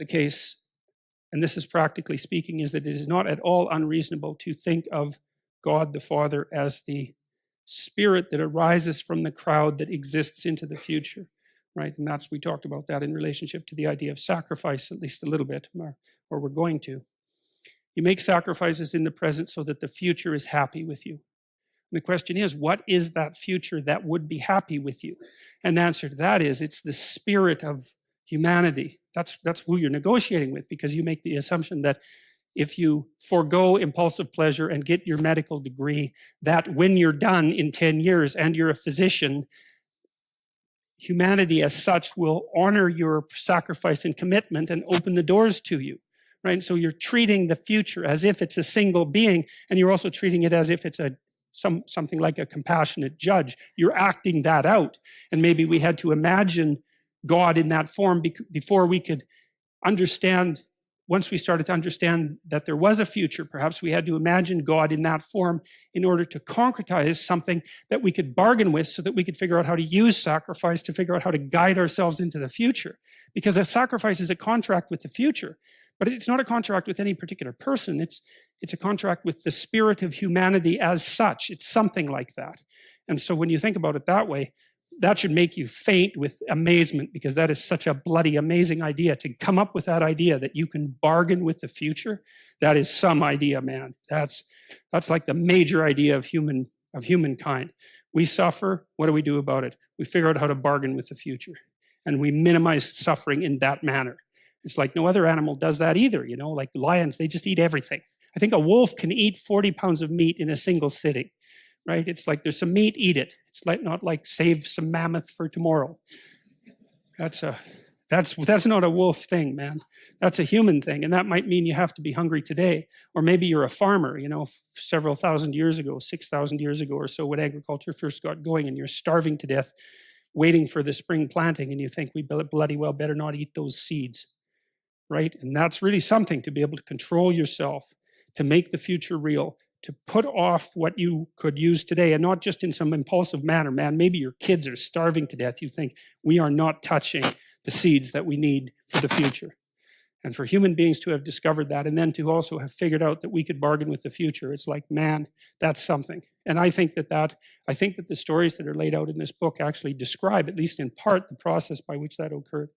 the case, and this is practically speaking, is that it is not at all unreasonable to think of God the Father as the spirit that arises from the crowd that exists into the future, right? And we talked about that in relationship to the idea of sacrifice, at least a little bit, or we're going to. You make sacrifices in the present so that the future is happy with you. And the question is, what is that future that would be happy with you? And the answer to that is, it's the spirit of humanity. That's who you're negotiating with, because you make the assumption that if you forego impulsive pleasure and get your medical degree, that when you're done in 10 years and you're a physician, humanity as such will honor your sacrifice and commitment and open the doors to you, right? So you're treating the future as if it's a single being, and you're also treating it as if it's something like a compassionate judge. You're acting that out. And maybe we had to imagine God in that form before we could understand. Once we started to understand that there was a future, perhaps we had to imagine God in that form in order to concretize something that we could bargain with, so that we could figure out how to use sacrifice to figure out how to guide ourselves into the future. Because a sacrifice is a contract with the future, but it's not a contract with any particular person. It's a contract with the spirit of humanity as such. It's something like that. And so when you think about it that way, that should make you faint with amazement, because that is such a bloody amazing idea. To come up with that idea that you can bargain with the future, that is some idea, man. That's like the major idea of humankind. We suffer. What do we do about it? We figure out how to bargain with the future, and we minimize suffering in that manner. It's like no other animal does that either. You know, like lions, they just eat everything. I think a wolf can eat 40 pounds of meat in a single sitting. Right? It's like there's some meat, eat it. It's like not like save some mammoth for tomorrow. That's not a wolf thing, man. That's a human thing, and that might mean you have to be hungry today, or maybe you're a farmer. You know, several thousand years ago, 6,000 years ago or so, when agriculture first got going, and you're starving to death, waiting for the spring planting, and you think we bloody well better not eat those seeds, right? And that's really something, to be able to control yourself, to make the future real, to put off what you could use today, and not just in some impulsive manner. Man, maybe your kids are starving to death. You think, we are not touching the seeds that we need for the future. And for human beings to have discovered that, and then to also have figured out that we could bargain with the future, it's like, man, that's something. And I think that the stories that are laid out in this book actually describe, at least in part, the process by which that occurred.